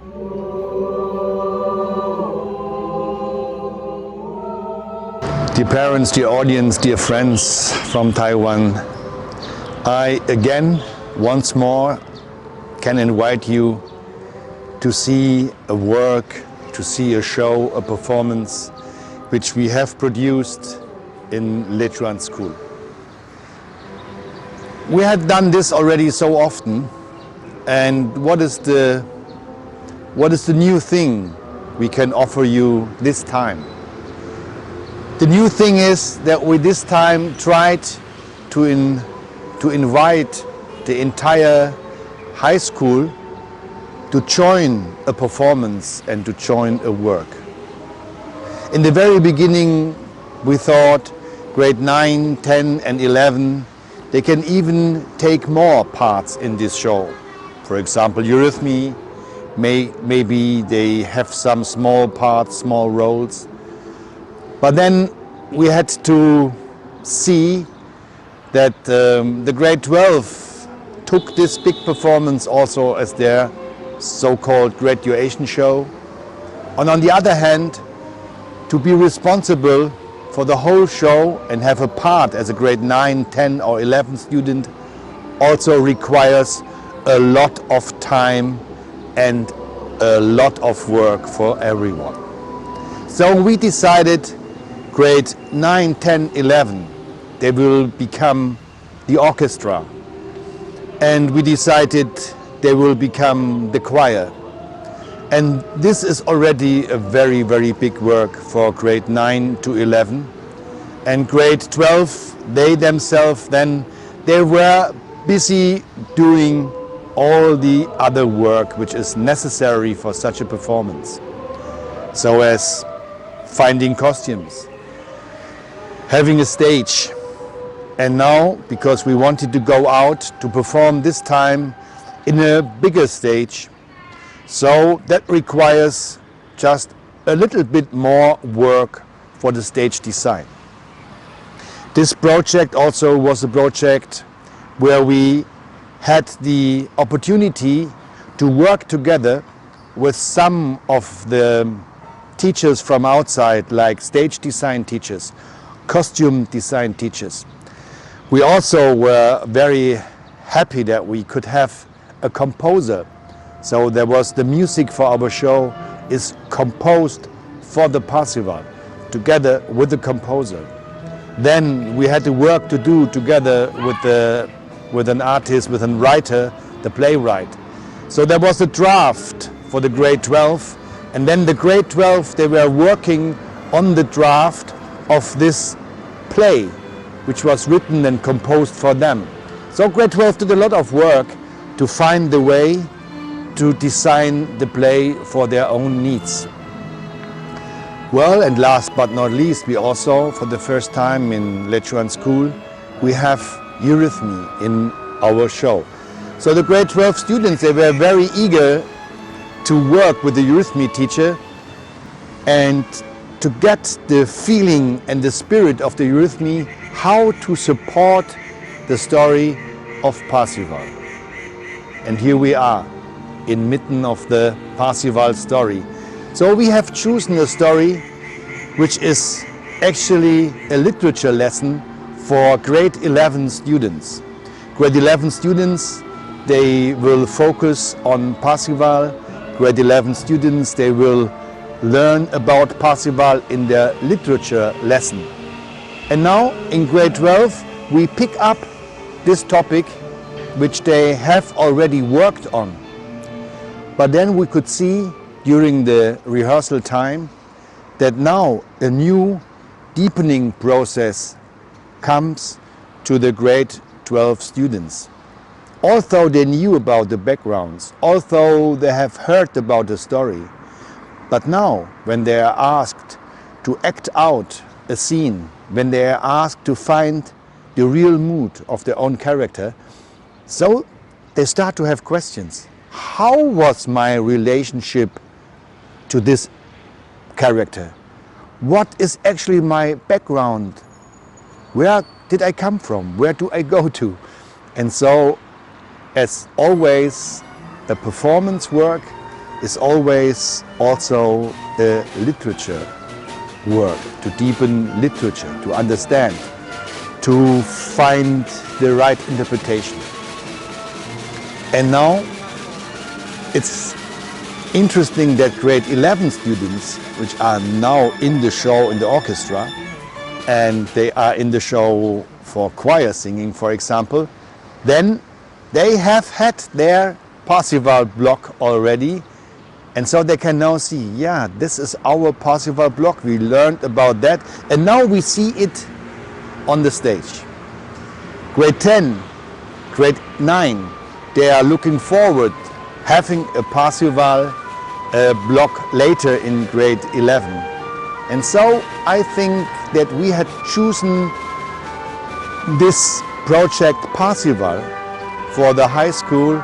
Dear parents, dear audience, dear friends from Taiwan, I again, once more, can invite you to see a work, to see a show, a performance, which we have produced in Leichuan School. We had done this already so often, and what is the new thing we can offer you this time? The new thing is that we this time tried to invite the entire high school to join a performance and to join a work. In the very beginning, we thought grade 9, 10 and 11, they can even take more parts in this show. For example, eurythmy, maybe they have some small parts, small roles. But then we had to see that the grade 12 took this big performance also as their so-called graduation show. And on the other hand, to be responsible for the whole show and have a part as a grade 9, 10 or 11 student also requires a lot of time and a lot of work for everyone. So we decided grade 9, 10, 11, they will become the orchestra. And we decided they will become the choir. And this is already a very, very big work for grade 9 to 11. And grade 12, they themselves then, they were busy doing all the other work which is necessary for such a performance. So as finding costumes, having a stage, and now, because we wanted to go out to perform this time in a bigger stage, so that requires just a little bit more work for the stage design. This project also was a project where we had the opportunity to work together with some of the teachers from outside, like stage design teachers, costume design teachers. We also were very happy that we could have a composer. So there was the music for our show is composed for the Parsival together with the composer. Then we had the work to do together with an artist, with a writer, the playwright. So there was a draft for the grade 12, and then the grade 12, they were working on the draft of this play, which was written and composed for them. So grade 12 did a lot of work to find the way to design the play for their own needs. Well, and last but not least, we also, for the first time in Leichuan School, we have eurythmy in our show. So the grade 12 students, they were very eager to work with the eurythmy teacher and to get the feeling and the spirit of the eurythmy, how to support the story of Parsival. And here we are, in mitten of the Parsival story. So we have chosen a story which is actually a literature lesson for grade 11 students. Grade 11 students, they will focus on Parsival. Grade 11 students, they will learn about Parsival in their literature lesson. And now in grade 12 we pick up this topic which they have already worked on. But then we could see during the rehearsal time that now a new deepening process comes to the grade 12 students. Although they knew about the backgrounds, although they have heard about the story, but now when they are asked to act out a scene, when they are asked to find the real mood of their own character, so they start to have questions. How was my relationship to this character? What is actually my background? Where did I come from? Where do I go to? And so, as always, the performance work is always also a literature work, to deepen literature, to understand, to find the right interpretation. And now it's interesting that grade 11 students, which are now in the show in the orchestra, and they are in the show for choir singing, for example, then they have had their Parzival block already, and so they can now see, yeah, this is our Parzival block, we learned about that, and now we see it on the stage. Grade 10, grade 9, they are looking forward having a Parzival block later in grade 11. And so I think that we had chosen this project Parzival for the high school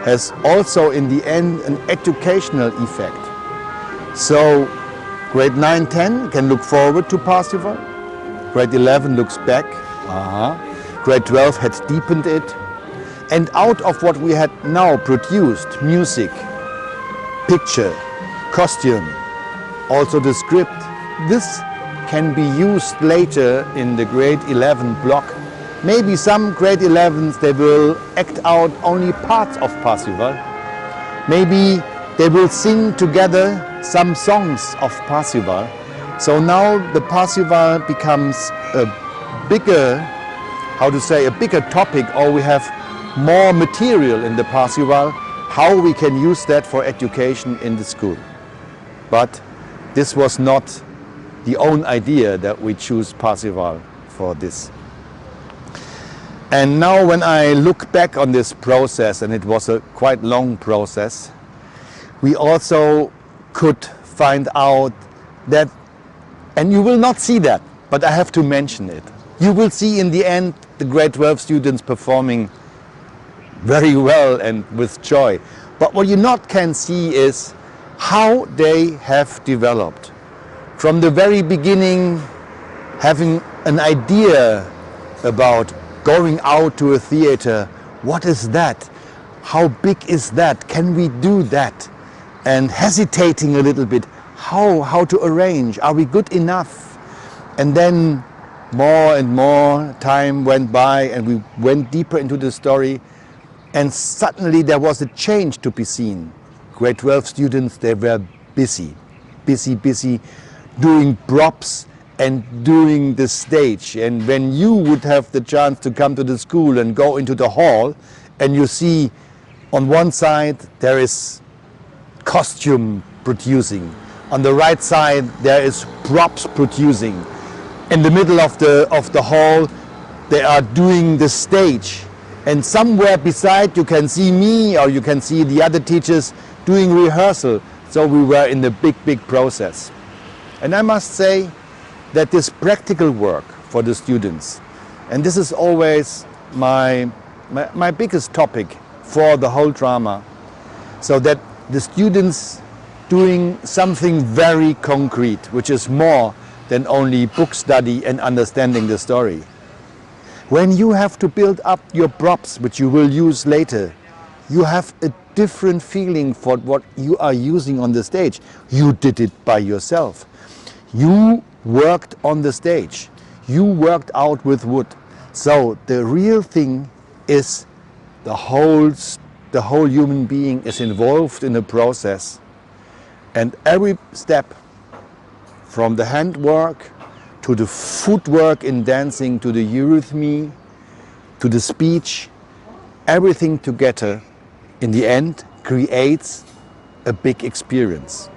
has also in the end an educational effect. So grade 9, 10 can look forward to Parzival. Grade 11 looks back. Grade 12 had deepened it. And out of what we had now produced, music, picture, costume, also the script, this can be used later in the grade 11 block. Maybe some grade 11s, they will act out only parts of Parzival. Maybe they will sing together some songs of Parzival. So now the Parzival becomes a bigger, a bigger topic, or we have more material in the Parzival, how we can use that for education in the school. But this was not the own idea that we choose Parzival for this. And now when I look back on this process, and it was a quite long process, we also could find out that, and you will not see that, but I have to mention it. You will see in the end the grade 12 students performing very well and with joy. But what you not can see is how they have developed. From the very beginning, having an idea about going out to a theater, what is that? How big is that? Can we do that? And hesitating a little bit, how to arrange? Are we good enough? And then more and more time went by and we went deeper into the story, and suddenly there was a change to be seen. Grade 12 students, they were busy doing props and doing the stage. And when you would have the chance to come to the school and go into the hall, and you see on one side there is costume producing, on the right side there is props producing, in the middle of the hall they are doing the stage, and somewhere beside you can see me or you can see the other teachers doing rehearsal. So we were in the big process. And I must say that this practical work for the students, and this is always my biggest topic for the whole drama, so that the students doing something very concrete, which is more than only book study and understanding the story. When you have to build up your props, which you will use later, you have a different feeling for what you are using on the stage. You did it by yourself. You worked on the stage. You worked out with wood. So the real thing is the whole human being is involved in the process, and every step, from the handwork to the footwork in dancing, to the eurythmy, to the speech, everything together in the end creates a big experience.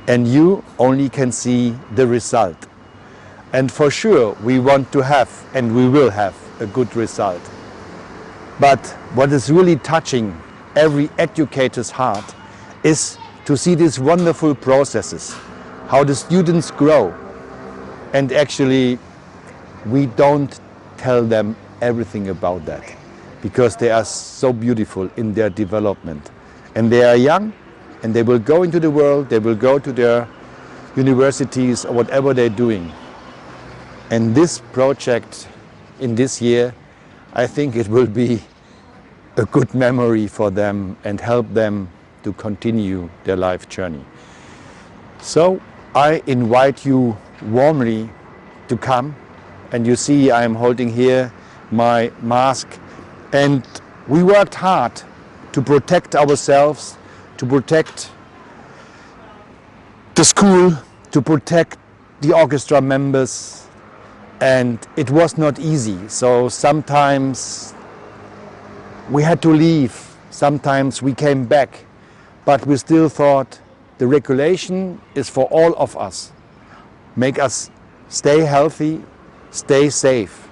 And you only can see the result. And for sure we want to have, and we will have, a good result. But what is really touching every educator's heart is to see these wonderful processes, how the students grow. And actually we don't tell them everything about that, because they are so beautiful in their development. And they are young, and they will go into the world, they will go to their universities or whatever they're doing. And this project in this year, I think it will be a good memory for them and help them to continue their life journey. So I invite you warmly to come, and you see I am holding here my mask, and we worked hard to protect ourselves, to protect the school, to protect the orchestra members, and it was not easy. So sometimes we had to leave, sometimes we came back, but we still thought the regulation is for all of us. Make us stay healthy, stay safe.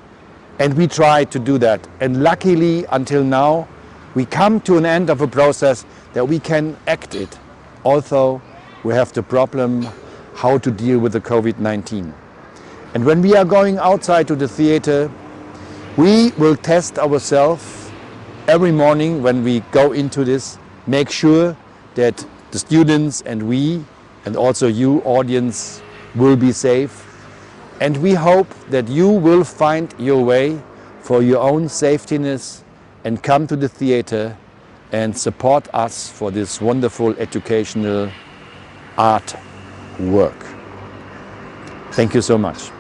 And we tried to do that. And luckily, until now, we come to an end of a process that we can act it. Although we have the problem how to deal with the COVID-19. And when we are going outside to the theater, we will test ourselves every morning when we go into this, make sure that the students and we, and also you, audience, will be safe. And we hope that you will find your way for your own safetyness and come to the theater and support us for this wonderful educational art work. Thank you so much.